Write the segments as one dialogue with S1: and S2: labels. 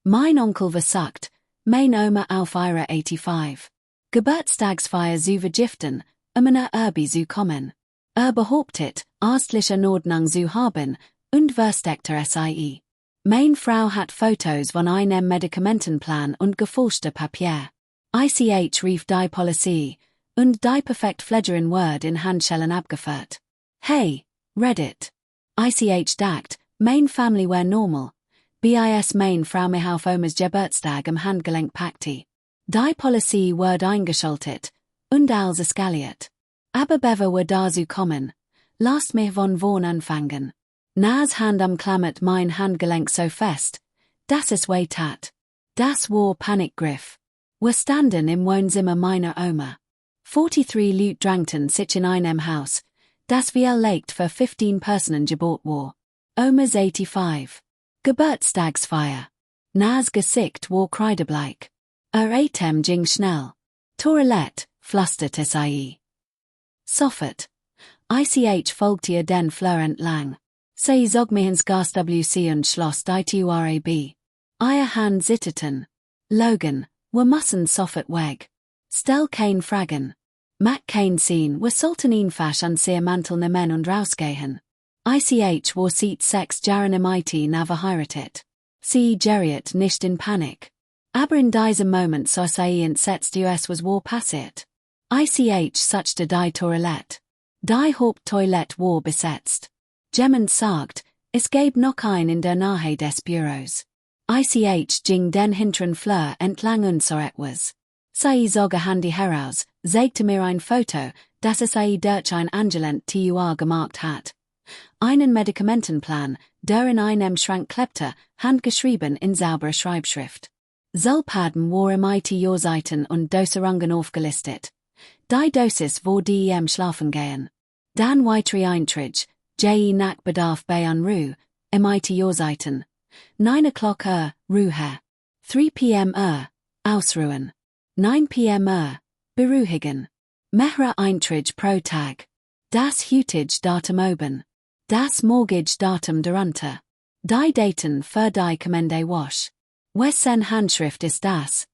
S1: Mein Onkel versucht, meine Oma auf ihrer 85. Geburtstagsfeier zu vergiften, einer Erbe zu kommen. Behauptet, ärztliche Nordnung zu haben, und versteckter sie. Meine Frau hat Fotos von einem Medikamentenplan und gefälschte Papier. Ich rief die Polizei, und die perfekt Pflegerin Word in Handschellen abgeführt. Hey, Reddit. Ich dacht, meine Family were normal. Bis meine Frau mich auf Omas Geburtstag am Handgelenk packte. Die Polizei word eingeschaltet, und alles eskaliert. Aber Bever were dazu kommen. Lasst mich von vorn anfangen. Nas Hand umklammert mein Handgelenk so fest, dass es weh tat. Das war Panikgriff. Wir standen im Wohnzimmer meiner Oma. 43 Leute drängten sich in einem Haus, das wir legt für 15 Personen gebaut war. Omas 85. Geburtstagsfeier. Nas Gesicht war kreidebleich. Atem ging schnell. Toilette, flüsterte sie. Sofort. Ich folgte ihr den Flur entlang. Sie zog mich ins Gas WC und schloss die Turab. Ihr Hand zitterten. Logan, wir müssen sofort weg. Stell kein Fragen. Mac kein Sehen, wir sollten einfach an sehr Mantel nehmen und rausgehen. Ich war seit 6 Jahren im IT verheiratet. Sie geriet nicht in Panik. Aber in diesem Moment so sie entsetzt es was war passiert. Ich suchte die Toilette. Die Haupttoilette war besetzt. Jemand sagt, es gäbe noch ein in der Nähe des Büros. Ich ging den hinteren Flur entlang und so etwas. Sie zog ihr Handy heraus, zeigte mir ein Foto, das sie durch ein Angelent TUR gemacht hat. Einen Medikamentenplan, der in einem Schrank klebte, handgeschrieben in sauberer Schreibschrift. Zellpaden war im IT-Seiten und Dosierungen aufgelistet. Die Dosis wo die schlafen gehen. Dan weitere Eintrag, nach Bedarf bei Anru, im IT-Seiten. 9 o'clock Ruhe. 3 p.m. Ausruhen. 9 p.m. Beruhigen. Mehrere Eintrag pro Tag. Das heutige Datum oben. Das morgige Datum darunter. Die Daten für die kommende Wasch. Wessen Handschrift ist das?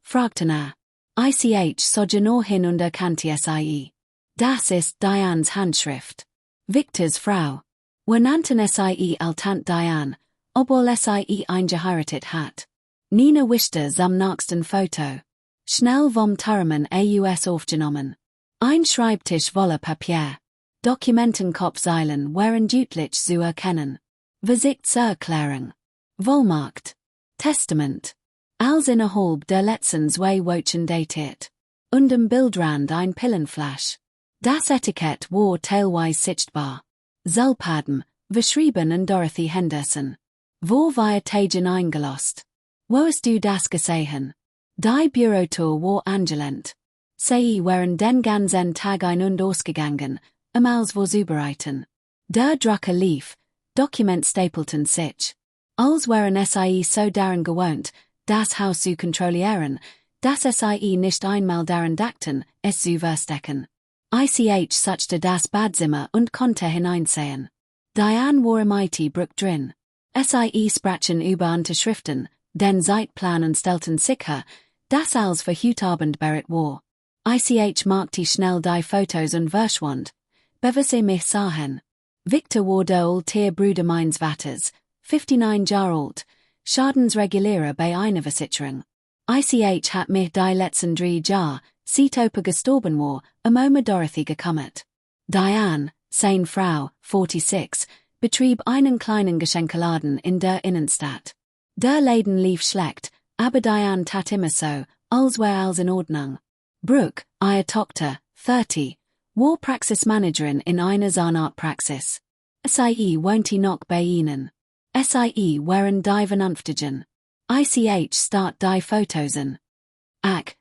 S1: Fragten Ich so genau hin und erkannte sie. Das ist Dianes Handschrift. Victors Frau. Wir nannten sie Altant Diane, obwohl sie eingeheiratet hat. Nina wischte am nächsten Foto. Schnell vom Turmen aus aufgenommen. Ein Schreibtisch voller Papier. Dokumentenkopfseilen wären deutlich zu erkennen. Versichtserklärung. Vollmacht. Testament. Als innerhalb der letzten 2 Wochen datiert. Und im Bildrand ein Pillenflasch. Das Etikett war teilweise sichtbar. Zellpaden, verschrieben in Dorothy Henderson. Wo war Tagen eingelost? Wo hast du das gesehen? Die Bürotour war angelehnt. Sie waren den ganzen Tag ein- und ausgegangen, als vorzubereiten. Der Drucker lief, Dokument stapelten sich. Als waren sie so daran gewohnt, das Haus zu kontrollieren, dass sie nicht einmal daran dachten, es zu verstecken. Ich suchte das Badzimmer und konnte hineinsehen. Diane war im IT-Bruch drin. Sie sprachen über Unterschriften, den Zeitplan stellten sicher, dass alles für heute Abend bereit war. Ich markte schnell die Fotos und verschwand, bevor sie mich sahen. Victor war der alte Bruder meines Vaters, 59 Jahre alt, Schadensregulierer bei einer Versicherung. Ich hat mich die letzten 3 Jahre, seit Opa gestorben war, Oma Dorothy gekümmert. Diane, seine Frau, 46, betrieb einen kleinen Geschenkeladen in der Innenstadt. Der Laden lief schlecht, aber Diane tat immer so, als wär alles in Ordnung. Brooke, ihre Tochter, 30, war Praxismanagerin in einer Zahnarztpraxis. Sie wohnte noch bei ihnen. Sie waren die Vernunftigen. Ich start die Fotosen.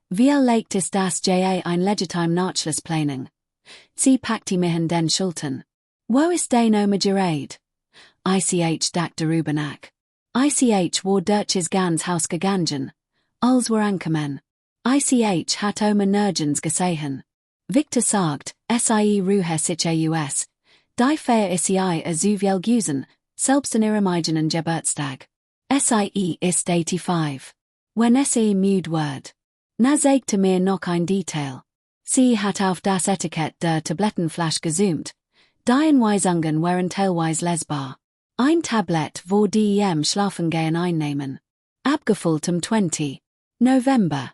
S1: Wie legt ist das ein legitim Nachschlussplanung? Sie packte mich in den Schultern. Wo ist dein Oma gerät? Ich dacht darüber nach. Ich war durch ganz Haus gegangen. Als wir ankamen. Ich hat Oma nirgends gesehen. Victor sagt, ruhe sich aus. Die Fair ist so viel Gusen, selbst in ihrem eigenen Geburtstag. Sie ist 85. Wenn sie müde wird. Na zeigte mir noch ein Detail. Sie hat auf das Etikett der Tablettenflasche gezoomt. Die Anweisungen waren teilweise lesbar. Ein Tablett wo die Schlafengehen einnehmen. Abgefüllt am 20. November.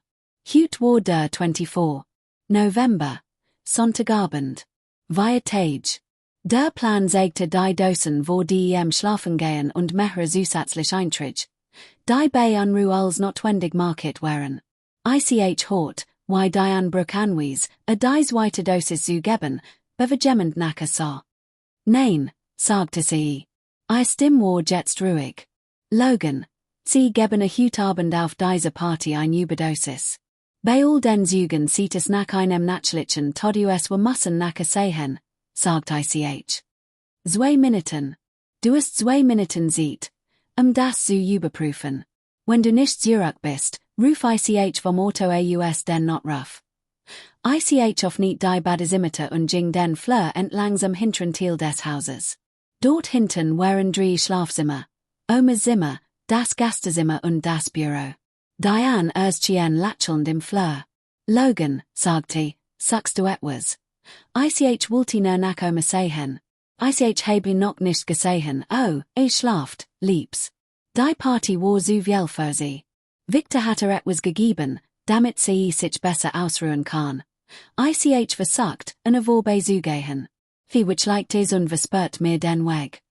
S1: Heute war der 24. November. Sonntagabend. Via Tage. Der Plan zeigte die Dosen wo die Schlafengehen und mehrere zusätzlich Eintrich. Die bei Unruhe als notwendig market waren. Ich hort, wie die Anbruch anwies, die zweite Dosis zu geben, bewegement nachher sah. Nein, sagte sie. Stimme war jetzt ruhig. Logan, sie geben heute Abend auf diese Party eine Überdosis. Bei all den Zügen sieht es nach einem natürlichen Tod us wir müssen nachher sehen, sagt ich. 2 Minuten. Du hast 2 Minuten Zeit, das zu überprüfen. Wenn du nicht zurück bist, ruf ich vom Auto aus den not ruf. Ich auf nicht die Badezimmer und ging den Flur entlangsam hinteren Teil des Hauses. Dort hinten waren 3 Schlafzimmer, Omas Zimmer, das Gastezimmer und das Büro. Diane erschien lächelnd im Flur. Logan, sagte, sagst du etwas? Ich wollte nur nach Oma sehen. Ich habe noch nicht gesehen, oh, schlaft, liebs. Die Party war zu viel für sie. Victor hatte etwas gegeben, damit sie sich besser ausruhen kann. Ich versagt, eine Vorbei zu gehen. Wie which liked is unverspürt mir den Weg.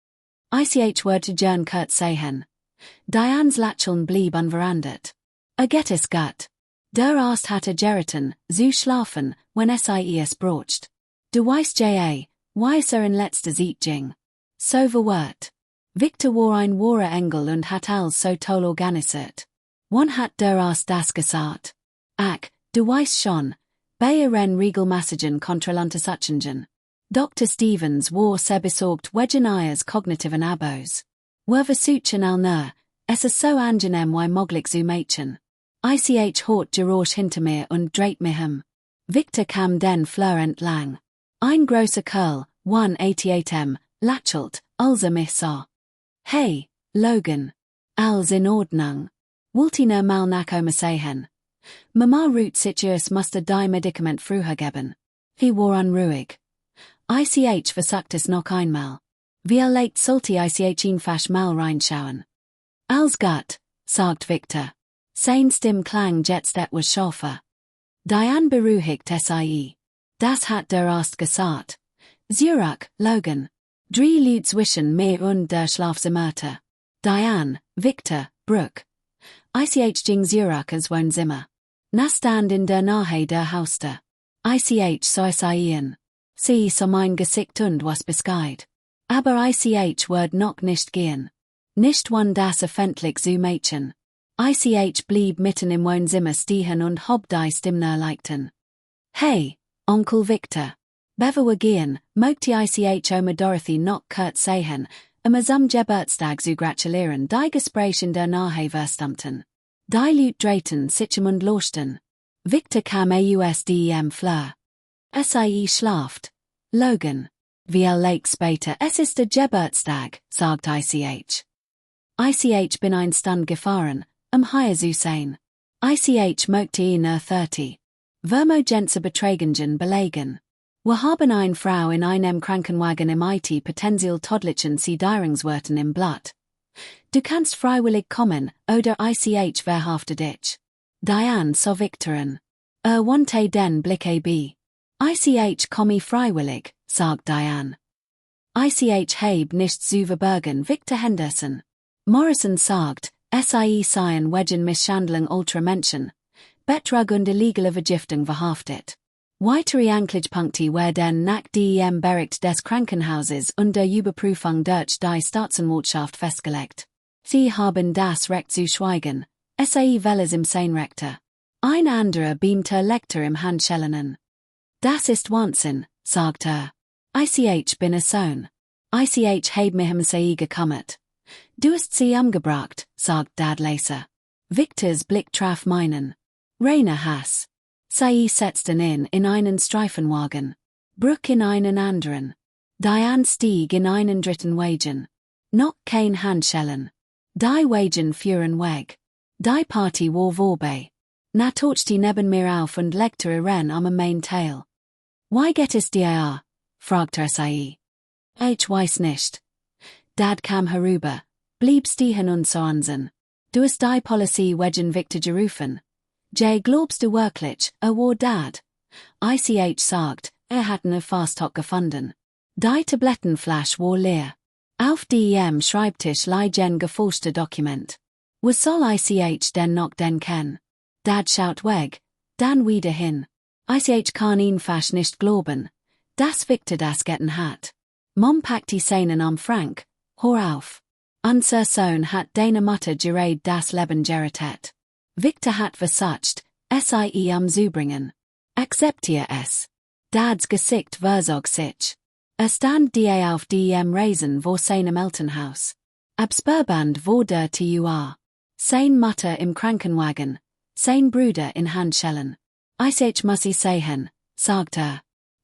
S1: Ich wurde Jern kurt sehen. Diane's Lächeln blieb unverandert. Get es gut. Der Arzt hatte geraten, zu schlafen, wenn es brocht. Du weißt weißer in letzter Sitzung. So verwirrt. Victor war ein wahrer Engel und hat alles so toll organisiert. Wann hat der Arzt das gesagt? Ach, du weißt schon, bei regelmäßigen Kontrolluntersuchungen. Dr. Stevens war sehr besorgt wegen ihres kognitiven Abos. Wir versuchen allnur, es ist so angenehm wie möglich zu machen. Ich hort Geräusch hinter mir und dreht mich Victor kam den Flur entlang. Ein großer Kerl, 188 lächelt, als mich sah. Hey, Logan. Alles in Ordnung. Wollte nur mal nach Oma sehen. Mama ruht sich musste die Medikament früher geben. Wie war unruhig. Ich versagt es noch einmal. Wie late sollte ich ihn fast mal reinschauen? Alles gut, sagt Victor. Sein Stimme klang jetzt etwas schärfer. Diane beruhigt sie. Das hat der Arzt gesagt. Zurück, Logan. 3 Leute zwischen mir und der Schlafzimmer. Diane, Victor, Brooke. Ich ging zurück als Wohnzimmer. Na stand in der Nähe der Haustür. Ich sah sie. Sie sah mein Gesicht und was bescheid. Aber ich wird noch nicht gehen. Nicht wann das öffentlich zu machen. Ich blieb mitten im Wohnzimmer stehen und hob die Stimme leichten. Hey, Onkel Victor. Bevor wir gehen, möchte ich Oma Dorothy noch kurz sehen, am Geburtstag zu gratulieren, die Gespräche in der Nähe verstammten. Die Leute drehten sich und losten. Victor kam aus dem Flur. Sie schlaft. Logan. Wie late später, es ist der Geburtstag, sagt ich. Ich bin ein Stand gefahren, hier zu sein. Ich möchte ihn 30. Vermogense Beträgungen belegen. Wir haben eine Frau in einem Krankenwagen im IT potenziell todlichen Siedierungswörtern im Blatt. Du kannst freiwillig kommen, oder ich verhafte dich. Diane sah Victorin. Wante den Blick ab. Ich komme freiwillig, sagt Diane. Ich heb nichts zu verbergen, Victor Henderson. Morrison sagt, seien wegen Misshandlung Ultramenschen. Betrug und illegale Vergiftung verhaftet. Weitere Anklagepunkte werden nach dem Bericht des Krankenhauses und der Überprüfung durch die Staatsanwaltschaft festgelegt. Sie haben das Recht zu schweigen. Sie welches im Seinrechte. Ein anderer beamter Lektor im Handschellen. Das ist Wahnsinn, sagt er. Ich bin Sohn. Ich heb mich sie gekümmert. Du hast sie umgebracht, sagt Dad Laser. Victors Blick traf meinen. Rainer Hass. Sie setzten in einen Streifenwagen. Brooke in einen anderen. Diane stieg in einen dritten Wagen. Noch kein Handschellen. Die Wagen führen Weg. Die Party war vorbei. Na torchte neben mir auf und legte ihren am main tail. Why gettest dir? Fragte sie. Ich weiß nicht. Dad kam herüber, blieb stehen und so ansehen. Du hast die Policy wegen Victor gerufen. Glaubst du wirklich, war Dad? Ich sagt, hat ne Fasthock gefunden. Die Tablettenflasch war leer. Auf dem Schreibtisch liegen gefälschte Dokument. Was soll ich denn noch ken? Dad schaut weg, dann wieder hin. Ich kann ihn fast nicht glauben. Das Victor das getten hat. Mom packt die Szenen am Frank, hör auf. Unser Sohn hat deine Mutter gerade das Leben gerettet. Victor hat versagt, sie am Zubringen. Akzeptier es. Dads Gesicht verzog sich. Stand die auf dem Reisen vor seinem Elternhaus. Absperband wurde tua. Sein Mutter im Krankenwagen, sein Bruder in Handschellen. Ich muss sehen, sagt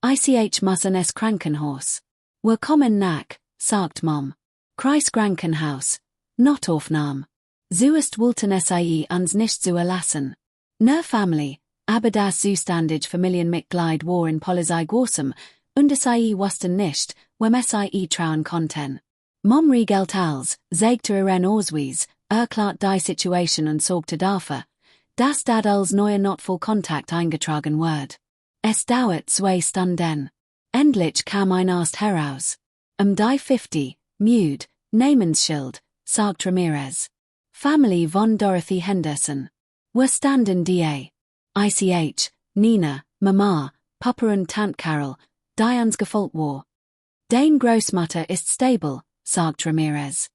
S1: Ich muss in es Krankenhaus. Wir kommen nach, sagt Mom. Kreiskrankenhaus. Notaufnahme. Zuerst wollten sie uns nicht so lassen. Ne Family, aber das Zustandige Familienmitglied war in Polizei gewesen, und sie wussten nicht, wem sie trauen konnten. Mom regelt als, sagte ihren Ausweis, erklärt die Situation und sorgte dafür, dass Dad als neuer Notfallkontakt eingetragen wird. Es dauert 2 Stunden. Endlich kam ein Arzt heraus. Die 50, müde, Namensschild, sagt Ramirez. Family von Dorothy Henderson. Wir standen die. Ich, Nina, Mama, Papa und Tante Carol, die uns gefolgt war. Dein Großmutter ist stable, sagt Ramirez.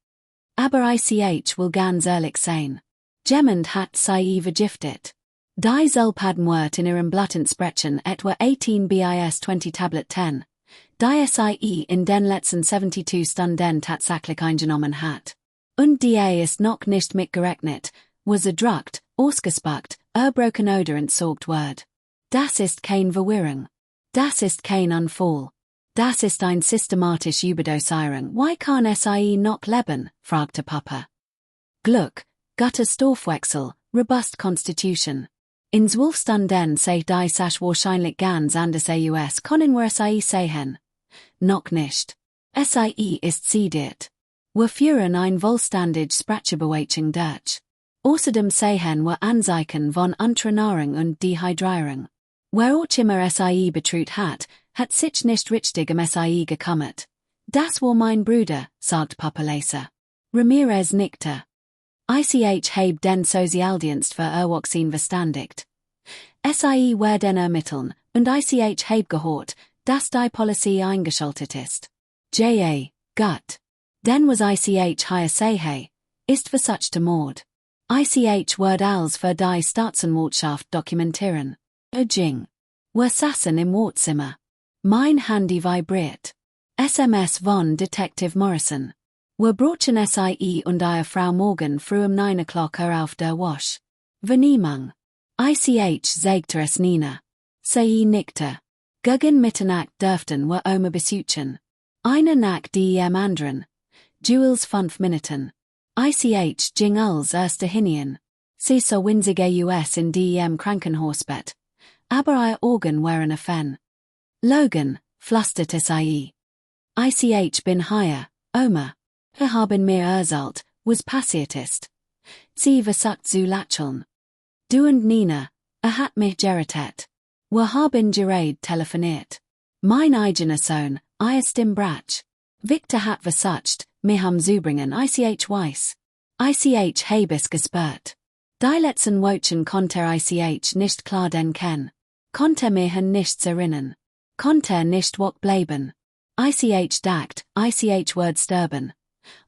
S1: Aber ich will ganz ehrlich sein. Jemand hat sie vergiftet. Die Zellpadenwort in ihrem Bluttensprechen etwa 18 bis 20 Tablet 10. Die sie in den letzten 72 Stunden tatsächlich eingenommen hat. Und die ist noch nicht mitgerechnet, was erdrückt, ausgespuckt, erbrochen oder entsorgt wird. Das ist kein Verwirrung. Das ist kein Unfall. Das ist ein systematisch Überdosierung. Why kann sie noch leben? Fragte Papa. Glück, guter Stoffwechsel, robust Constitution. In 12 Stunden sei die Sache wahrscheinlich ganz anders aus können wir sie sehen. Noch nicht. Sie ist sediert. Wir führen ein vollständig Sprachbewegung durch. Außerdem sehen wir Anzeichen von Unterernährung und Dehydrierung. Wer auch immer sie betrüht hat sich nicht richtig sie gekümmert. Das war mein Bruder, sagt Papa Laser. Ramirez nickte. Ich habe den Sozialdienst für Erwachsene verständigt. Sie werden ermitteln, und ich habe gehört, dass die Polizei eingeschaltet ist. Gut. Denn was ich hier sehe, ist versuchte Mord. Ich wird als für die Staatsanwaltschaft dokumentieren. Jing. Wir saßen im Wohnzimmer. Mein Handy vibriert. SMS von Detective Morrison. Wir brauchen sie und ihre Frau morgen früh um 9 Uhr auf der Wasch. Vernehmung. Ich sagte es Nina. Sie nickte. Gegen Mitternacht dürften wir Oma besuchen. Eine nach dem anderen. Jules 5 Minuten. Ich ging als erste hinein. Sie so winzige US in dem Krankenhausbett. Aber ihre Augen waren offen. Logan, flüsterte sie. Ich bin hier, Oma. Haben mir erzählt, was passiert ist. Sie versucht zu lächeln. Du und Nina, hat mich gerettet. Wir haben gerade telefoniert. Mein eigener Sohn, ist im Brach. Victor hat versucht, mich umzubringen, ich weiß. Ich habe es gespürt. Die letzten Wochen konnte ich nicht klar denken. Konnte mich an nichts erinnern. Konnte nicht wach bleiben. Ich dacht, ich wird sterben.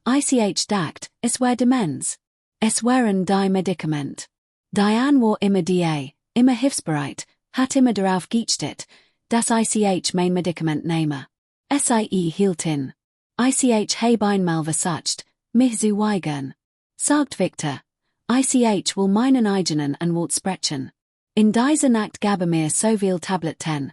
S1: Ich dacht, es war Demenz. Es waren die Medikament. Diane war immer immer hilfsbereit, hat immer darauf geachtet, dass ich mein Medikament nehme. Sie hielt in. Ich habe einmal versucht, mich zu weigern. Sagt Victor. Ich will meinen eigenen Anwalt sprechen. In dieser Nacht gab mir so viel Tablet 10,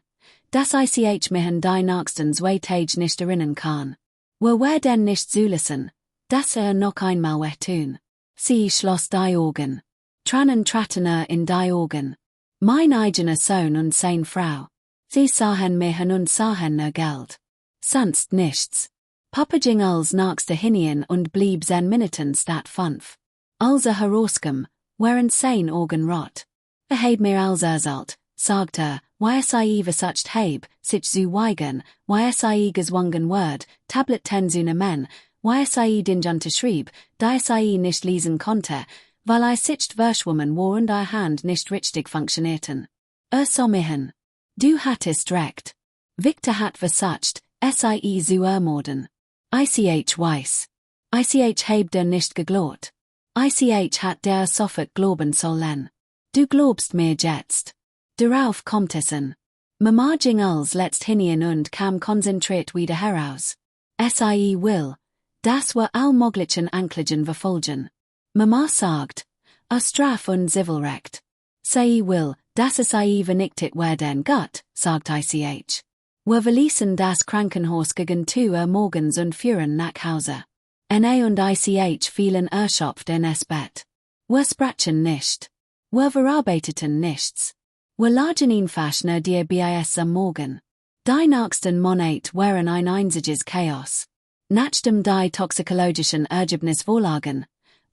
S1: dass ich mich an die nächsten 2 Tage nicht erinnern kann. Wir werden nicht zulassen, dass noch einmal tun. Sie Schloss die Augen. Tranen traten in die Augen. Mein eigener Sohn und seine Frau. Sie sahen mich und sahen nur Geld. Sonst nichts. Papa ging als nächste hinien und blieb 10 Minuten statt 5. Also herauskom, während sein Augen rot. Heb mir als erzählt, sagte, YSIE versucht heb, sich zu weigern, YSIE gezwungen word, Tablet 10 zune men, YSIE den unterschrieb, die SIE nicht lesen konnte, weil sich Verschwommen war und Hand nicht richtig funktionierten. So mihen. Du hattest recht. Victor hat versucht, SIE zu ermorden. Ich weiß. Ich heb dir nicht geglaubt. Ich hat der sofort glauben sollen. Du glaubst mir jetzt. Darauf kommt es an. Mama ging als letzt hinien und kam konzentriert wieder heraus. Sie will, das war all möglichen Anklagen verfolgen. Mama sagt, aus Straf und Zivilrecht. Sie will, dass sie vernichtet werden gut, sagt ich. Wir verließen das Krankenhaus gegen 2 morgens und fuhren nach Hause. Und ich fielen erschöpft in das Bett. Wir sprachen nicht. Wir verarbeiteten nichts. Wir lagen einfach nur dir bis am Morgen. Die nächsten Monate waren ein einziges Chaos. Nach dem die toxikologischen Ergebnisvorlagen,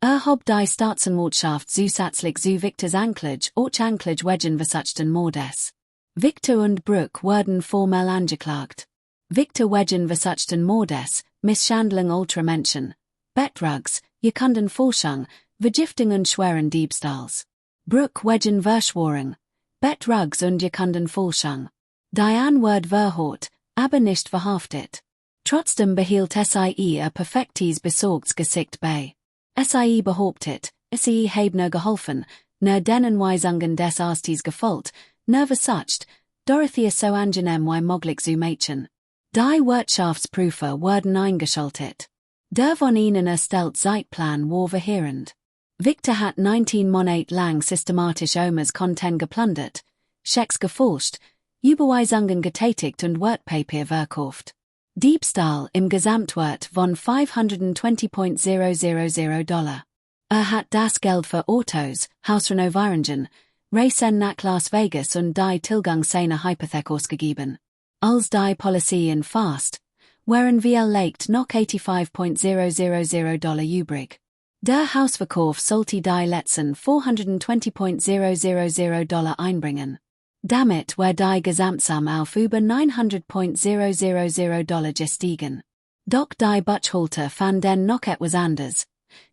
S1: hob die Staatsanwaltschaft zusätzlich zu Victors Anklage auch Anklage wegen versuchten Mordes. Victor und Brooke wurden formell angeklagt. Victor wegen versuchten Mordes, Misshandlung ultra Menschen, Bettrugs, gekonnten Forschung, Vergiftung und schweren Diebstahls. Brooke wegen Verschwörung, Bettrugs und gekonnten Forschung. Diane wurde verhört, aber nicht verhaftet. Trotzdem behielt SIE perfektes besorgtes Gesicht bei. SIE behauptet, sie habe nur geholfen, nur denen Weisungen des Arztes gefolgt, nur versucht, Dorothea so angenehm wie möglich zu machen. Die Wirtschaftsprüfer wurden eingeschaltet. Der von ihnen erstellte Zeitplan war verheerend. Victor hat 19 Monate lang systematisch Omas Content geplündert, Schecks gefälscht, Überweisungen getätigt und Wertpapier verkauft. Diebstahl im Gesamtwert von $520,000. Hat das Geld für Autos, Hausrenovierungen, Reisen nach Las Vegas und die Tilgung seiner Hypothek ausgegeben. Als die Polizei fast, waren wir legt noch $85,000 übrig. Der Hausverkauf sollte die letzten $420,000 einbringen. Damit war die Gesamtsumme auf über $900,000 gestiegen. Doch die Buchhalter fanden noch etwas anderes.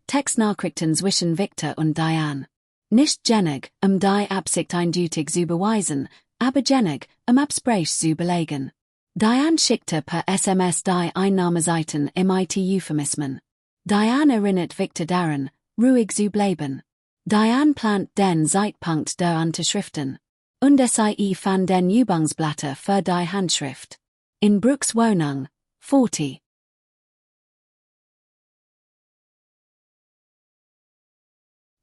S1: Textnachrichten zwischen Victor und Diane. Nicht genug, die Absicht eindeutig zu beweisen, aber genug, Absprache zu belegen. Diane schickte per SMS die Einnahmeseiten mit Euphemismen. Diane erinnert Victor daran, ruhig zu bleiben. Diane plant den Zeitpunkt der Unterschriften. Und sie fand den Übungsblätter für die Handschrift. In Brooks Wohnung, 40.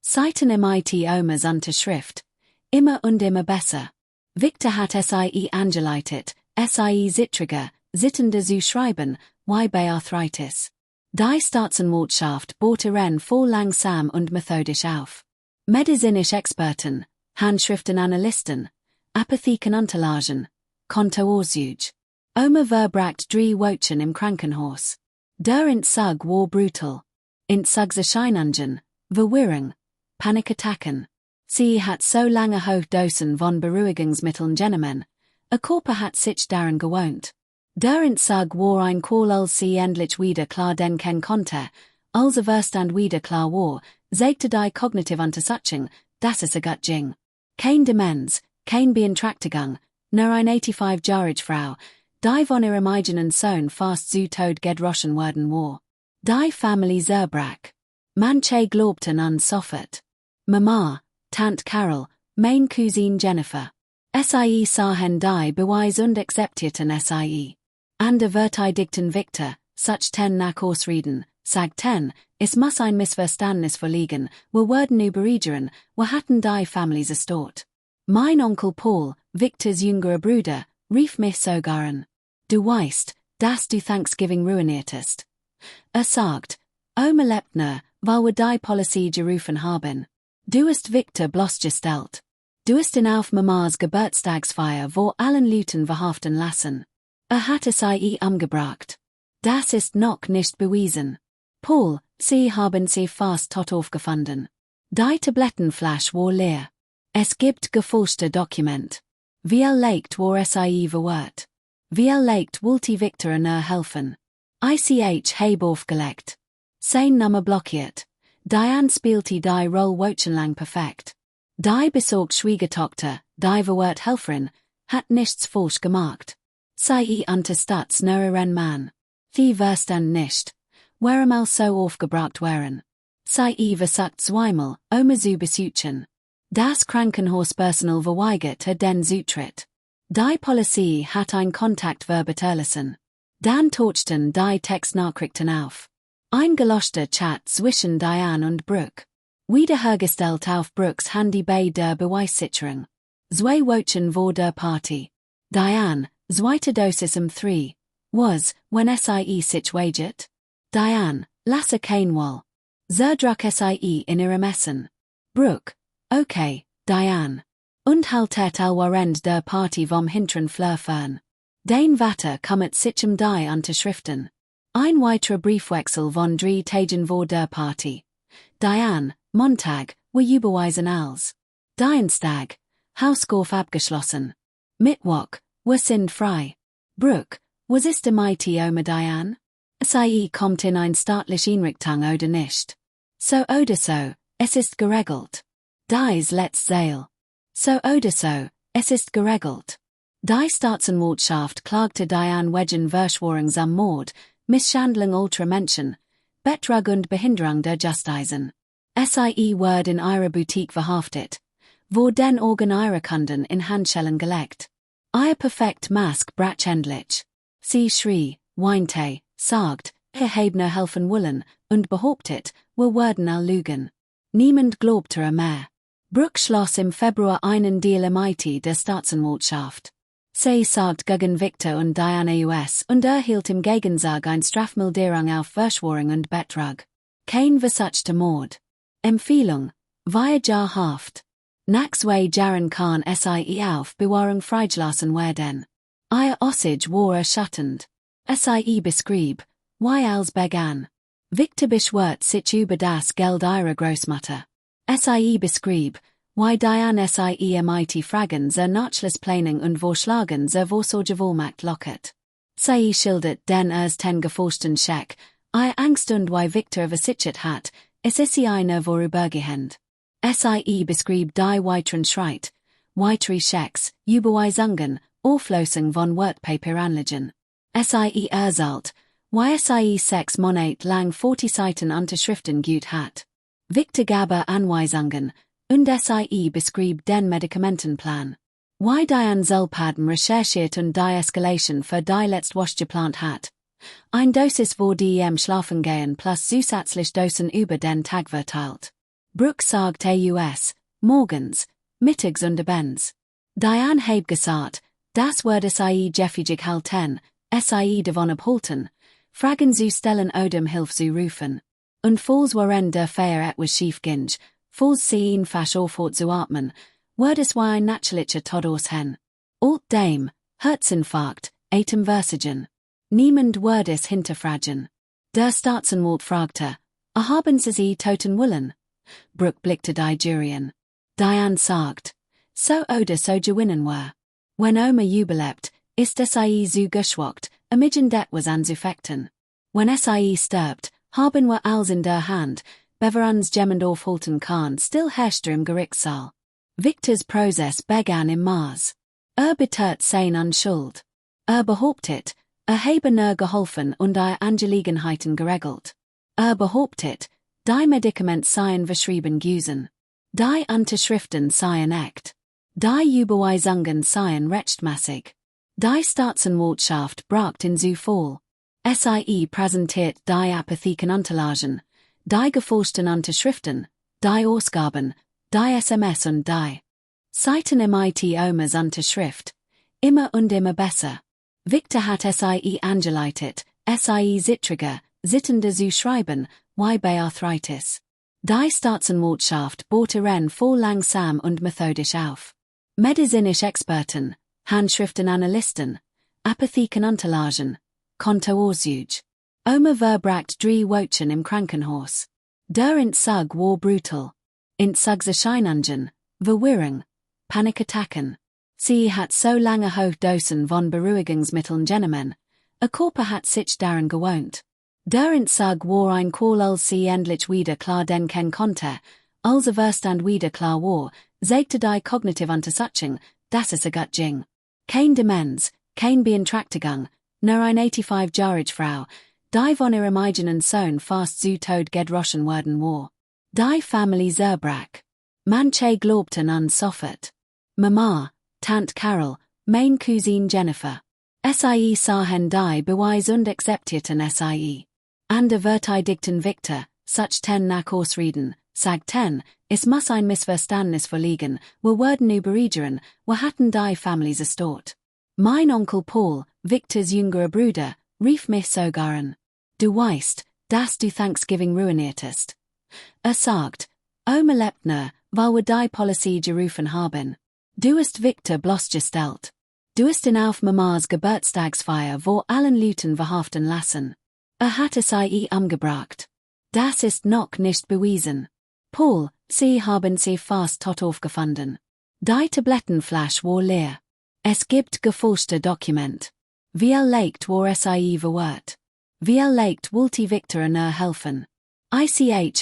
S1: Seiten mit Omas Unterschrift. Immer und immer besser. Victor hat sie angeleitet, sie zittriger, zittender zu schreiben, wie bei Arthritis. Die Staatsanwaltschaft bohrte voll langsam und methodisch auf. Medizinische Experten, Handschriftenanalysten, Apothekenunterlagen, Kontoauszüge. Oma verbracht 3 Wochen im Krankenhaus. Der Entzug war brutal. Entzugserscheinungen, Verwirrung, Panikattacken. Sie hat so lange Hochdosen von Beruhigungsmitteln genommen, ihr Körper hat sich daran gewohnt. Der Entzug war ein Call, als sie endlich wieder klar denken konnte, als Verstand wieder klar war, zeigte die Cognitive Untersuchung, dass es gut ging. Kein Demenz, kein Beeinträchtigung, nur eine 85-jährige Frau, die von ihrem eigenen Sohn fast zu Tod gedroschen worden war. Die Familie zerbrach. Manche glaubten an sofort. Mama, Tante Carol, meine Cousine Jennifer. Sie sahen die Beweise und akzeptierten sie. Andere verteidigten Victor, suchten nach Ausreden, sagten, es muss ein Missverständnis vorliegen, wir wurden überreden, wir hatten die Familie zerstört. Mein Onkel Paul, Victors jüngerer Bruder, rief mich sogar an. Du weißt, dass du Thanksgiving ruiniertest. Sagt, Oma lebt nur, Weil die Policy gerufen haben. Du hast Victor bloßgestellt. Du hast ihn auf Mamas Geburtstagsfeier vor allen Leuten verhaften lassen. Hat es ie umgebracht. Das ist noch nicht bewiesen. Paul, sie haben sie fast tot aufgefunden. Die Tablettenflasche war leer. Es gibt gefälschte Dokument. Wie leicht war es ie verwehrt. Wie leicht wollte Victor helfen. Ich habe aufgelegt. Sein Name blockiert. Diane spielte die Rolle wochenlang perfekt. Die besorgt Schwiegertochter, die verwehrt Helferin, hat nichts falsch gemacht. Sei unterstats neueren Mann. Die verstehen nicht, warum so aufgebracht waren. Sei versagt zweimal, zu besuchen. Das Krankenhauspersonal verweigerte den Zutritt. Die Polizei hat ein Kontaktverb erlassen. Dann tauchten die Textnachrichten auf. Ein gelöschter Chat zwischen Diane und Brooke. Wiederhergestellt auf Brookes Handy bei der Beweissicherung. Zwei Wochen vor der Party. Diane, zweite Dosis 3, was, when sie sich waget? Diane, lasse kein Wohl. Zerdruck sie in ihrem Essen. Brooke, okay, Diane. Und haltet al warend der Party vom hinteren Flur fern. Den Vater kommet sichem die Unterschriften. Ein weiterer Briefwechsel von 3 Tagen vor der Party. Diane, Montag, wir überweisen als. Dienstag, Hauskauf abgeschlossen. Mittwoch, wir sind frei. Brooke, was ist mighty Diane? Sie kommt in ein staatliche Einrichtung oder nicht? So oder so, es ist geregelt. Dies let's Sale. So oder so, es ist geregelt. Die Staatsanwaltschaft klagte Diane wegen Verschwörung zum Mord, Misshandlung ultra Menschen, Betrug und Behinderung der Justizen. Sie word in ihrer Boutique verhaftet. Wo den Organ ihrer Kunden in Handschellen gelegt. Ihr perfekt Mask brach endlich. Sie schrie, weinte, sagt, habe helfen wollen, und behauptet, wir werden lügen. Niemand glaubte mehr. Brooke schloss im Februar einen Deal mit der Staatsanwaltschaft. Sie sagt gegen Victor und Diana US und erhielt im Gegensatz ein Strafmilderung auf Verschwörung und Betrug. Kein versuchter Mord. Empfehlung, via Haft. Nach 2 Jahren kann sie auf Bewahrung freigelassen werden. Ihr Ossage war erschütternd. Sie beschrieb, wie als begann. Victor beschwert sich über das Geld ihrer Großmutter. Sie beschrieb, wie Diane sie mit Fragen nachles Planning und Vorschlagen Vorsorge Wohlmacht lockert. Sie schildert den ersten gefälschten Scheck, ihr Angst und wie Victor versichert hat, es ist eine vorübergehend. Sie beschrieb die weiteren Schritt, weitere Schecks, Überweisungen, Auflösung von Wertpapieranlagen. Sie erzählt, wie sie 6 Monate lang 40 Seiten Unterschriften gut hat. Victor gab Anweisungen, und sie beschrieb den Medikamentenplan. Wie Diane Zelpaden recherchiert und die Escalation für die letzte Woche geplant hat. Ein Dosis vor dem Schlafengehen plus zusätzlich Dosen über den Tag verteilt. Brooke sagt US, morgens, mittags und abends. Diane habe gesagt, das würde sie jeffig halten, sie davon abhalten, Fragen zu stellen oder Hilfe zu rufen. Und falls während der Feier etwas schief ging, falls sie ihn fast aufhört zu atmen, würde es wie ein natürlicher Tod ausgehen. Dem, Herzinfarkt, Atemversagen. Niemand würde es hinterfragen. Der Staatsanwalt fragte, haben Sie toten wollen? Brooke blickte die Jurien. Diane sagt, so oder so gewinnen wir. Wenn überlebt, ist sie so geschockt, amigen det was anzufechten. Wenn sie stirbt, haben wir alles in der Hand, bever gemmend aufhalten kann still herrscht im Gerichtssaal. Victors Prozess begann im Mars. Betört sein Unschuld. Behauptet, habe nur geholfen und Angelegenheiten geregelt. Behauptet, die Medikament seien verschrieben gewesen. Die Unterschriften seien echt. Die Überweisungen seien rechtmäßig. Die Staatsanwaltschaft braucht in so Fall. Sie präsentiert die Apotheken Unterlagen, die gefälschten Unterschriften, die Ausgaben, die SMS und die Seiten mit Omas Unterschrift. Immer und immer besser. Victor hat sie angeleitet, sie zittriger, sittender zu schreiben, why bei Arthritis. Die Staatsanwaltschaft bohrte Ren vor langsam und methodisch auf. Medizinische Experten, Handschriftenanalysten, Apothekenunterlagen, Kontoauszüge. Oma verbracht 3 Wochen im Krankenhaus. Der Entzug war brutal. Entzugserscheinungen, Verwirrung, Panikattacken. Sie hat so lange Hochdosen von Beruhigungsmitteln genommen, ihr Körper hat sich daran gewohnt. Der Entzug war ein Qual als sie endlich wieder klar denken konnte, als Verstand wieder klar war, zeigte die Cognitive Untersuchung, dass es gut ging. Kein Demenz, kein Beeinträchtigung, nur eine 85-jährige Frau, die von ihrem eigenen Sohn fast zu Tod gedroschen worden war. Die Familie zerbrach. Manche glaubten an sofort. Mama, Tante Carol, meine Cousine Jennifer. Sie sahen die Beweise und akzeptierten sie. An der Verteidigten Victor, suchten nach Ausreden, sagten, es muss ein Missverständnis vorliegen, wir wurden überreden, wir hatten die Familie zerstört. Mein Onkel Paul, Victors jüngerer Bruder, rief mich sogar an. Du weißt, dass du Thanksgiving ruiniertest. Sagt, Oma lebt nur, weil wir die Polizei gerufen haben. Du hast Victor bloßgestellt. Du hast ihn auf Mamas Geburtstagsfeier vor allen Leuten verhaften lassen. Hat sie umgebracht. Das ist noch nicht bewiesen. Paul, sie haben sie fast tot aufgefunden. Die Tablettenflasche war leer. Es gibt gefälschte Dokumente. Wie leicht war sie verwirrt. Wie leicht wollte Victor nur helfen. Ich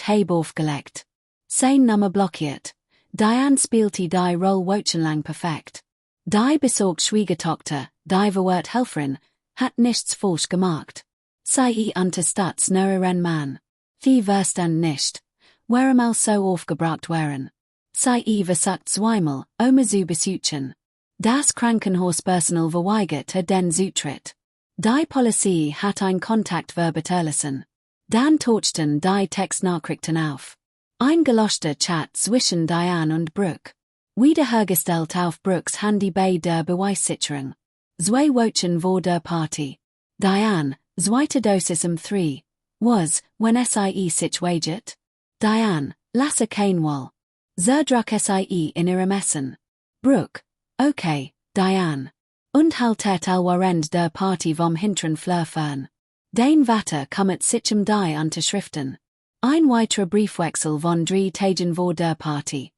S1: habe aufgelegt. Sein Name blockiert. Diane spielte die Rolle wochenlang perfekt. Die besorgt Schwiegertochter, die verwirrt Helferin, hat nichts falsch gemacht. Sie unterstützt nur ihren Mann. Die verstand nicht, warum so aufgebracht waren. Sie versucht zweimal, Oma zu besuchen. Das Krankenhauspersonal verweigerte den Zutritt. Die Polizei hat ein Kontaktverb erlassen. Dann tauchten die Textnachrichten auf. Ein gelöschter Chat zwischen Diane und Brooke. Wiederhergestellt auf Brookes Handy bei der Beweissicherung. 2 Wochen vor der Party. Diane, zweite Dosis 3, was, when sie sich waget. Diane, lasse kein Wohl. Zerdruck sie in ihrem Essen. Brooke, okay, Diane. Und haltet al warend der Party vom hinteren Flur fern. Den Vater kommet sich die Unterschriften. Ein weiterer Briefwechsel von 3 Tagen vor der Party.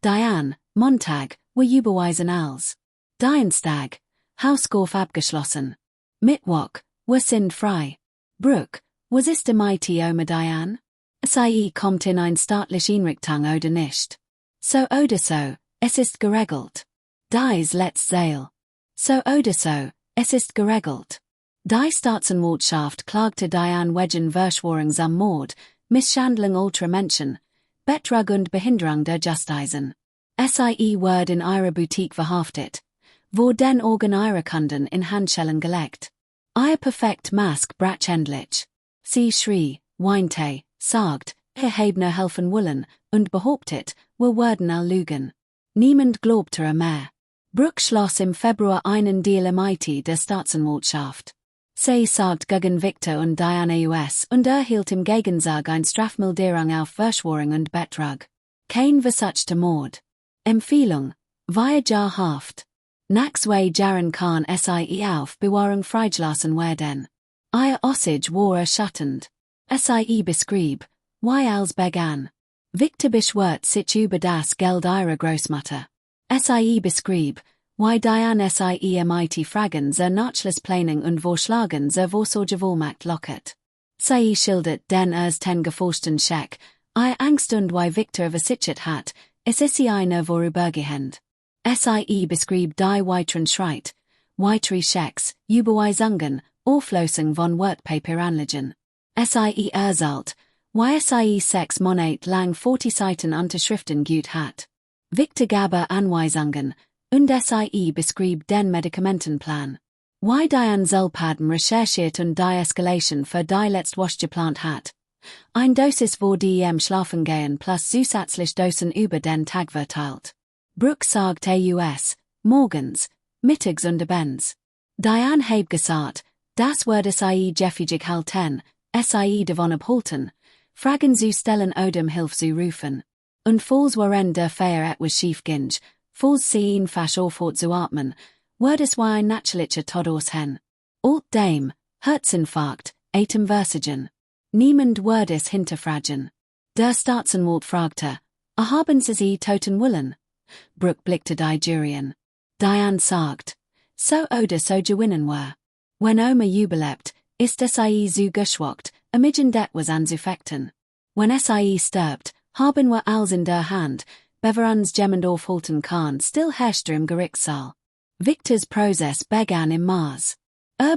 S1: Diane, Montag, wir überweisen als. Dienstag, Hauskauf abgeschlossen. Mittwoch, wir sind frei. Brooke, was ist mit Oma Diane? Sie kommt in ein staatliche Einrichtung oder nicht? So oder so, es ist geregelt. Dies let's Sale. So oder so, es ist geregelt. Die Staatsanwaltschaft klagte Diane wegen Verschwörung zum Mord, Misshandlung ultra Menschen, Betrug und Behinderung der Justizen. Sie wurd in ihrer Boutique verhaftet, wo den Organ ihrer Kunden in Handschellen gelegt. Ihr perfekt Mask brach endlich. Sie schrie, weinte, sagt, habe nur helfen wollen, und behauptet, wir würden all lügen. Niemand glaubte mehr. Brooke schloss im Februar einen Deal mit der Staatsanwaltschaft. Sie sagt gegen Victor und Diana US und erhielt im Gegenzug ein Strafmilderung auf Verschwörung und Betrug. Kein versuchter Mord. Empfehlung, via Haft. Nach 2 Jahren kann sie auf Bewahrung freigelassen werden. Ihr Ossage war erschütternd. Sie beschrieb, wie alles begann. Victor beschwert sich über das Geld ihrer Großmutter. Sie beschrieb, wie Diane sie mit Fragen nachles Planning und Vorschlagen Vorsorge Wohlmacht lockert. Sie schildert den ersten geforschten Scheck, ihr Angst und wie Victor versichert hat, es ist eine vorübergehend. Sie beschrieb die weiteren Schritt, weitere Schecks, Überweisungen, Auflösung von Wertpapieranlagen. Sie erzählt, wie sie 6 Monate lang 40 Seiten Unterschriften gut hat. Victor gab Anweisungen, und sie beschrieb den Medikamentenplan. Wie Diane Zellpaden recherchiert und die Escalation für die letzte Woche geplant hat. Ein Dosis vor dem Schlafengehen plus zusätzlich Dosen über den Tag verteilt. Brooke sagt US, morgens, mittags und abends. Diane habe gesagt, das würde sie jeffig halten, sie davon abhalten, fragen zu stellen odem hilf zu rufen. Und falls waren der Feier etwas schief ginge, falls sie ihn fasch aufhort zu atmen, würdes war ein natürlicher Tod aus hen. Alt Dame, Herzinfarkt, Atemversigen. Niemand würdes hinterfragen. Der Staatsanwalt fragte, haben sie toten willen? Brooke blickte die Jurien. Diane sagt, so oder so gewinnen were. Wenn Oma jubelebt, ist sie zu geschwockt, amigen det was anzufechten. Wenn sie stirbt, haben wir alles in der Hand, beverans jemand aufhalten kann still herrschte im Gerichtssaal. Victors Prozess begann im Mars.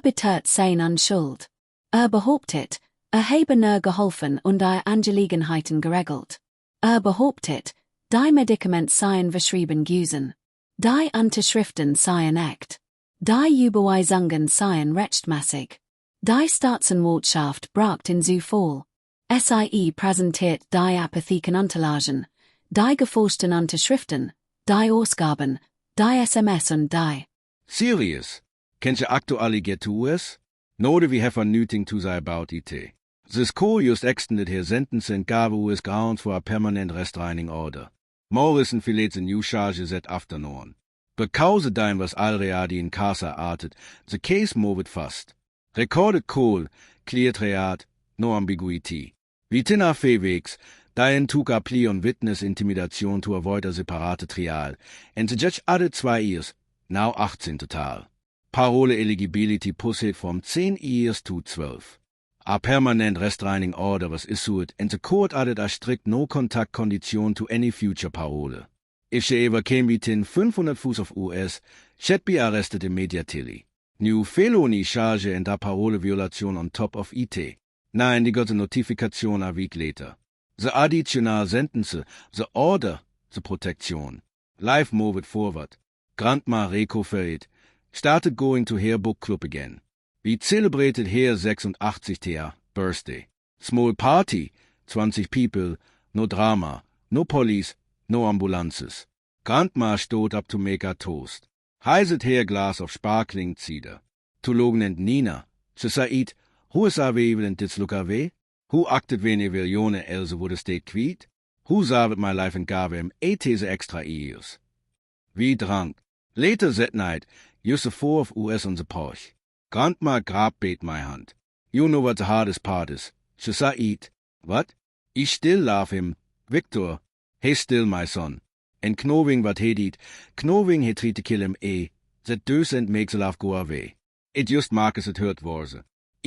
S1: Betört sein Unschuld. Behauptet, habe nur geholfen und Angelegenheiten geregelt. Behauptet, die Medikament seien verschrieben gewesen. Die Unterschriften seien echt. Die Überweisungen seien rechtmäßig. Die Staatsanwaltschaft bracht in zu Fall. Sie präsentiert die Apothekenunterlagen, die geforschten Unterschriften, die Ausgaben, die SMS und die.
S2: Serious? Kennst du aktuelle Getues? Node wie hefer nüting to say about it. This call just extended her sentence and gave us grounds for a permanent restraining order. Morrison filets a new charges that afternoon. Because dime was already in casa arted, the case moved fast. Recorded call, cleared read, no ambiguity. Vitina Fewegs, Diane took a plea on witness intimidation to avoid a separate trial, and the judge added 2 years, now 18 total. Parole eligibility pushed from 10 years to 12. A permanent restraining order was issued, and the court added a strict no-contact condition to any future parole. If she ever came within 500 feet of US, she'd be arrested immediately. New felony charge and a parole violation on top of it. Nein, die got a notification a week later. The additional sentence, the order, the protection. Life moved forward. Grandma recovered, started going to her book club again. We celebrated her 86th birthday. Small party, 20 people, no drama, no police, no ambulances. Grandma stood up to make a toast. Heiset her glass of sparkling cider. To Logan and Nina, she said, who is even in dit look away? Who acted when I Jone Else would state kwiet? Who saved my life and gave him 80 extra years? We drank. Later that night, just 4 of US on the porch. Grandma grabbed my hand. You know what the hardest part is. She said, what? I still love him. Victor, he's still my son. And knowing what he did, knowing he tried to kill him, that doesn't make the love go away. It just marks it hurt was.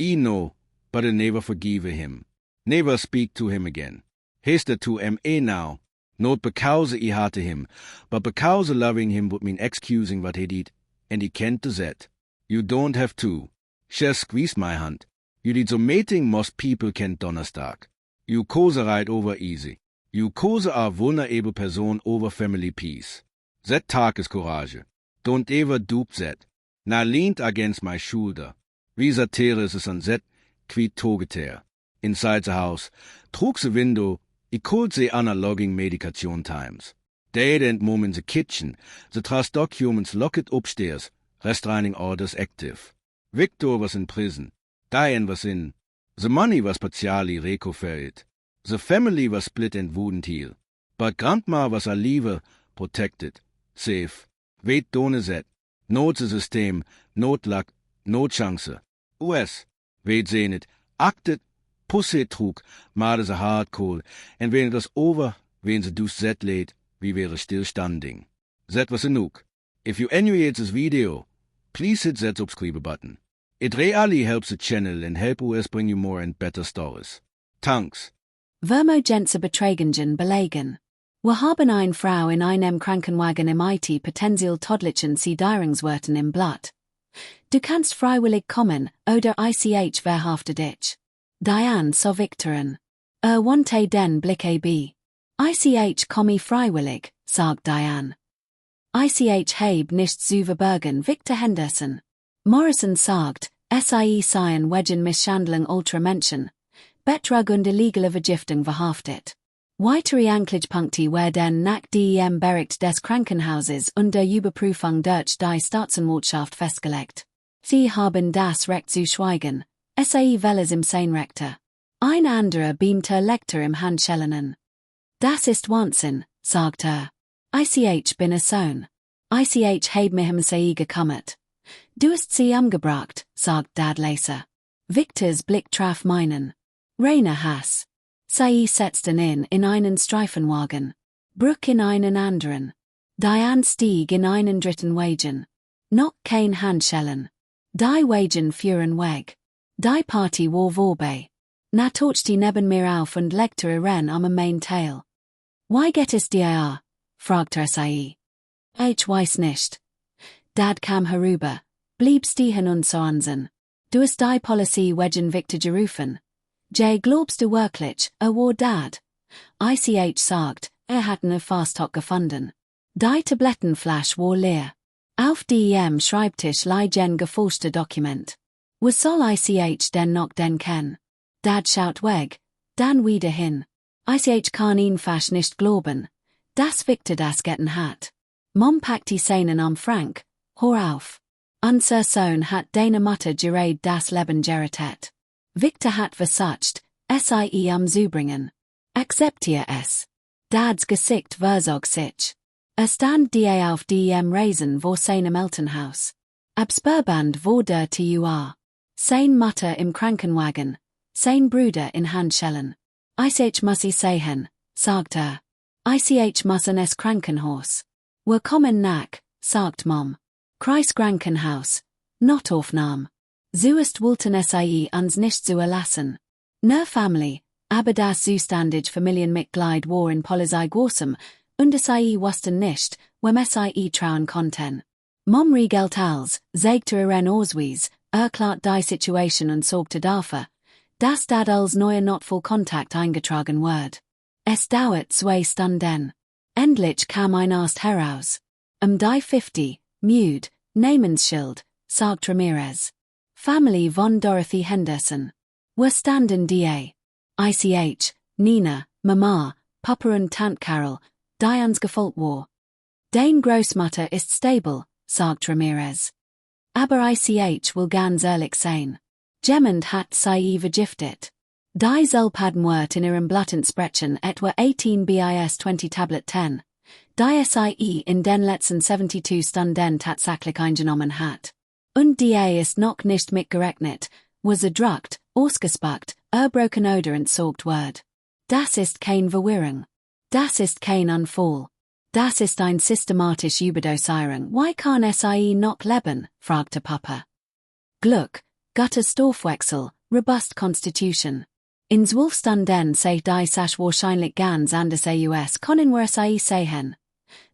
S2: I know, but I never forgive him. Never speak to him again. He's the to now. Not because I hate him, but because loving him would mean excusing what he did, and he can't do that. You don't have to. Just squeeze my hand. You did so mating most people can Donnerstag. You cause right over easy. You cause a vulnerable person over family peace. That Tag is courage. Don't ever dupe that. Na leaned against my shoulder. Visa teres is on that, quid togeter. Inside the house, trug the window, I called the analoging medication times. Dad and mom in the kitchen, the trust documents locked upstairs, restraining orders active. Victor was in prison. Diane was in. The money was partially recovered. The family was split and wouldn't heal. But Grandma was alive, protected, safe. Wait done that. Not the system, not luck, no chance. US, wait sehen it, acted, pussy trug, made the hard call, and when it was over, when the deuce that late, we were still standing. That was enough. If you enjoyed this video, please hit that subscribe button. It really helps the channel and help us bring you more and better stories. Thanks.
S1: Vermogense Betragungen belegen. Wir haben eine Frau in einem Krankenwagen im IT potenziell todlichen sie Dierungswerten im Blut. Du kannst freiwillig kommen, oder ich verhafte dich. Diane so Victoren. Wante den Blick ab. Ich komme freiwillig, sagt Diane. Ich habe nichts zu verbergen, Victor Henderson. Morrison sagt, sie seien wegen Misshandlung Ultramenschen, Betrug und illegale Vergiftung verhaftet. Weitere Anklagepunkte werden nach dem Bericht des Krankenhauses und der Überprüfung durch die Staatsanwaltschaft festgelegt. Sie haben das Recht zu schweigen, sie will es im Seinrechte. Ein anderer beamter Lektor im Handschellenen. Das ist Wahnsinn, sagt Ich bin a Sohn. Ich heb mihem sei gekummert. Du hast sie umgebracht, sagt Dad leser. Victors Blick traf meinen. Rainer Hass. Sei setzten in einen Streifenwagen. Bruck in einen anderen. Diane stieg in einen dritten Wagen. Noch kein Handschellen. Die Wagen fuhren weg. Die Party war vorbei. Na torchte neben mir auf und legte ihren am main tail. Why gettest dir? Fragte Sai. Ich weiß nicht. Dad kam herüber, blieb stehen und so ansehen. Du hast die Policy wegen Victor gerufen. Glaubst du wirklich, war Dad? Ich sagt, hat ne Fasthock gefunden. Die Tablettenflasch war leer. Auf dem Schreibtisch liegen geforschte Dokument. Was soll ich denn noch ken? Dad schaut weg, dann wieder hin. Ich kann ihn fast nicht glauben, dass Victor das getten hat. Mom packt die Szenen am Frank, hör auf. Unser Sohn hat deine Mutter gerät das Leben gerettet. Victor hat versucht, sie umzubringen. Akzeptier es. Dads Gesicht verzog sich. Stand die auf dem Reisen vor seinem Elternhaus. Absperband wurde sein Mutter im Krankenwagen, sein Bruder in Handschellen. Ich muss sehen, sagt Ich muss in es Krankenhaus. Wir kommen nach, sagt Mom. Kreiskrankenhaus, Notaufnahme. Zuerst wollten sie uns nicht so lassen. Ne Family, aber das zuständige Familienmitglied war in Polizei Gorsam, und sie wussten nicht, wem sie trauen konnten. Mom regelt als, sagte ihren Ausweis, erklärt die Situation und sorgte dafür, dass Dad als neuer Notfallkontakt eingetragen wird. Es dauert 2 Stunden. Endlich kam ein Arzt heraus. Die 50, müde, Namensschild, sagt Ramirez. Family von Dorothy Henderson. Wir standen die Ich, Nina, Mama, Papa und Tante Carol, die uns gefolgt war. Dein Großmutter ist stable, sagt Ramirez. Aber ich will ganz ehrlich sein. Jemand hat sie vergiftet. Die Zellpaden wird in ihrem Bluttensprechen etwa 18 bis 20 Tablet 10. Die sie in den letzten 72 Stunden tatsächlich eingenommen hat. Und die ist noch nicht mitgerechnet, was erdrückt, ausgespuckt, erbrochen oder entsorgt wird. Das ist kein Verwirrung. Das ist kein Unfall. Das ist ein systematische Überdosierung. Why kann sie noch leben? Fragte Papa. Glück, guter Stoffwechsel, robust Constitution. In 12 Stunden sei die Sache wahrscheinlich ganz anders aus können wir sie sehen.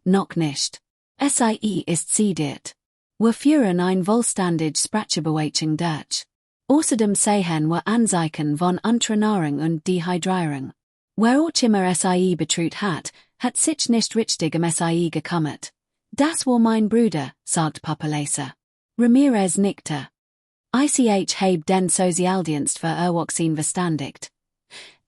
S1: Noch nicht. Sie ist sediert. Wir führen ein vollständig Sprachbewegung durch. Außerdem sehen wir Anzeichen von Unterernährung und Dehydrierung. Wer auch immer sie betrüht hat sich nicht richtig sie gekümmert. Das war mein Bruder, sagt Papa leser. Ramirez nickte. Ich heb den Sozialdienst für Erwachsene verständigt.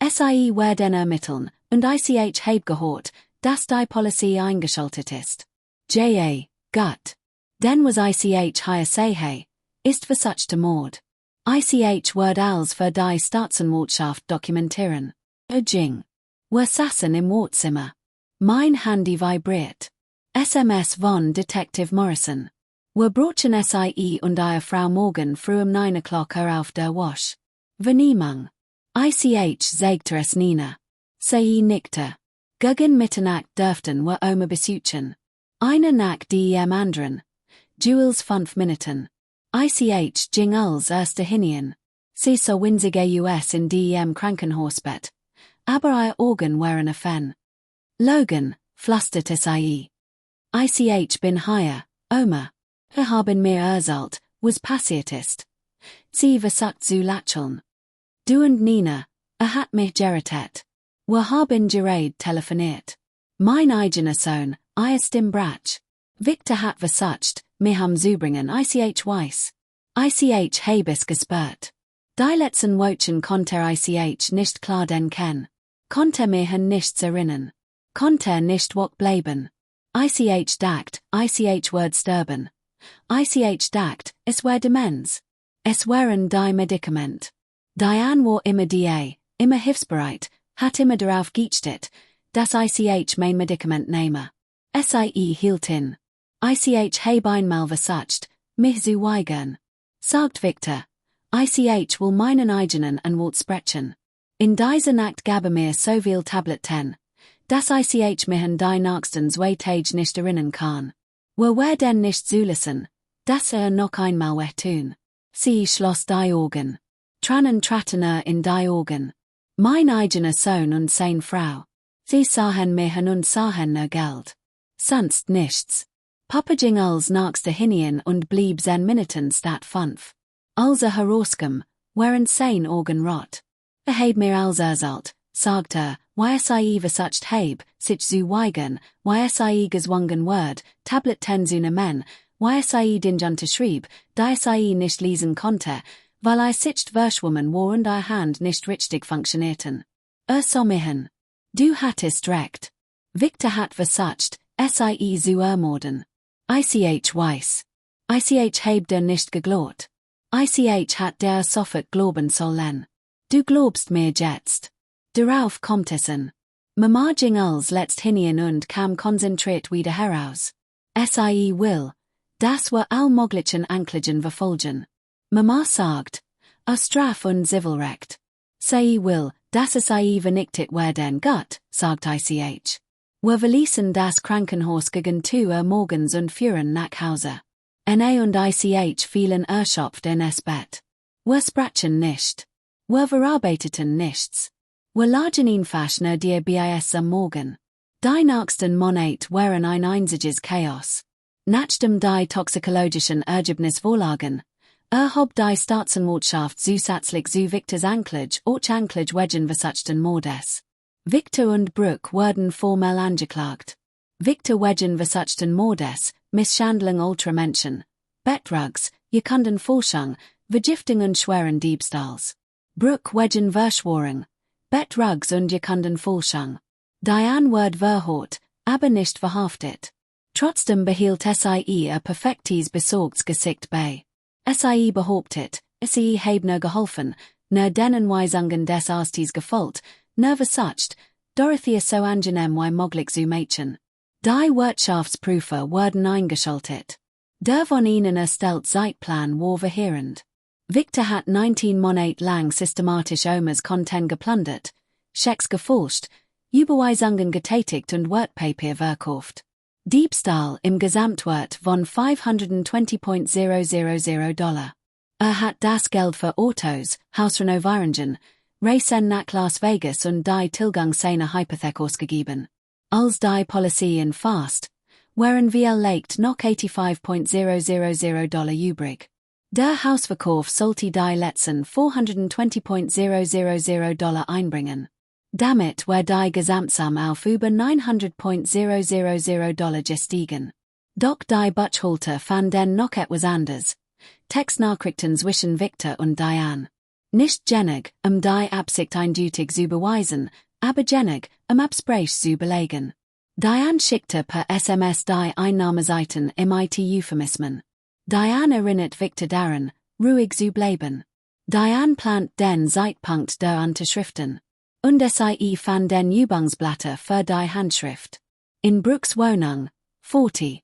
S1: Sie werden ermitteln, und ich heb gehört, dass die Polizei eingeschaltet ist. Gut. Denn was ich hier sehe, ist versuchte Mord. Ich wird als für die Staatsanwaltschaft dokumentieren. Jing. Wir saßen im Wohnzimmer. Mein Handy vibriert. SMS von Detective Morrison. Wir brauchen sie und ihre Frau morgen früh 9 auf der Wasch. Vernehmung. Ich sagte es Nina. Sie nickte. Gegen Mitternacht dürften wir Oma besuchen. Eine nach dem anderen. Jules 5 Minuten. Ich ging als erste hinein. Sie so winzige US in dem Krankenhausbett. Aber ihr Augen waren offen. Logan, flüsterte sie. Ich bin hier, Oma. Haben mir erzählt, was passiert ist. Sie versucht zu lächeln. Du und Nina, hat mich gerettet. Wir haben gerade telefoniert. Mein eigener Sohn, ist im Brach. Victor hat versucht, mich umzubringen, ich weiß. Ich habe es gespürt. Die letzten Wochen konnte ich nicht klar denken. Konnte mich an nichts erinnern. Konnte nicht wach bleiben. Ich dacht, ich wird sterben. Ich dacht, es war Demenz. Es waren die Medikament. Diane war immer die, immer hilfsbereit, hat immer darauf geachtet, das ich mein Medikament nehme. Sie hielt in. Ich habe einmal versucht, mich zu weigern. Sagt Victor. Ich will meinen eigenen und wollte sprechen. In dieser Nacht gabe mir so viel Tablet 10, dass ich mich an die nächsten 2 Tage nicht erinnern kann. Wer denn nicht zulassen, dass noch einmal tun. Sie schloss die Augen. Tränen traten in die Augen. Mein eigener Sohn und seine Frau. Sie sahen mich und sahen nur Geld. Sonst nichts. Papa ging als nächste hinein und blieb 10 Minuten statt 5. Als herauskom, waren seine Augen rot. Heb mir als erzählt, sagte wie versucht heb, sich zu weigern, wie gezwungen word, Tablet 10 zu nehmen, wie den unterschrieb, da ich nicht lesen konnte, weil ich sich verschwommen war und die Hand nicht richtig funktionierten. So michen. Du hattest recht. Victor hat versucht, sie zu ermorden. Ich weiß. Ich heb dir nicht geglaubt. Ich hat der sofort glauben sollen. Du glaubst mir jetzt. Darauf kommt es an. Mama ging als letzt hinein und kam konzentriert wieder heraus. Will, das war all möglichen Anklagen verfolgen. Mama sagt, Straf und Zivilrecht. Sie will, dass vernichtet werden gut, sagt ich. Wir verließen das Krankenhaus gegen 2 morgens und fuhren nach Hause. Und ich fielen erschöpft in das Bett. Wir sprachen nicht. Wir verarbeiteten nichts. Wir lagen einfach nur dir bis am Morgen. Die nächsten Monate waren ein einziges Chaos. Nachdem die toxikologischen Ergebnisvorlagen, hob die Staatsanwaltschaft zusätzlich zu Victors Anklage auch Anklage wegen versuchten Mordes. Victor und Brooke wurden formell angeklagt. Victor wegen versuchten Mordes, Misshandlung ultra Menschen, Bettrugs, gekonnten Forschung, Vergiftung und schweren Diebstahls. Brooke wegen Verschwörung, Bettrugs und gekonnten Forschung. Diane wurde verhört, aber nicht verhaftet. Trotzdem behielt sie perfektes besorgtes Gesicht bei. Sie behauptet, sie habe nur geholfen, nur denen Weisungen des Arztes gefolgt, nur versucht, Dorothy so angenehm wie möglich zu machen. Die Wirtschaftsprüfer wurden eingeschaltet. Der von ihnen erstellte Zeitplan war verheerend. Victor hat 19 Monate lang systematisch Omas Content geplündert, Schecks geforscht, Überweisungen getätigt und Wertpapier verkauft. Diebstahl im Gesamtwert von $520,000. Hat das Geld für Autos, Hausrenovierungen, Reisen nach Las Vegas und die Tilgangszene Hypothek ausgegeben. Als die Polizei in Fast, waren wir legt noch $85,000 übrig. Der Hausverkauf sollte die letzten $420,000 einbringen. Damit war die Gesamtsumme auf über $900,000 gestiegen. Doch die Buchhalter fanden noch etwas anderes. Textnachrichten zwischen Victor und Diane. Nicht genug, die Absicht eindeutig zu beweisen, aber genug, Absprech zu belegen. Diane schickte per SMS die Einnahmeseiten im IT-Euphemismen. Diane erinnert Victor daran, ruhig zu bleiben. Diane plant den Zeitpunkt der Unterschriften. Und fand den Übungsblätter für die Handschrift. In Brooks Wohnung, 40,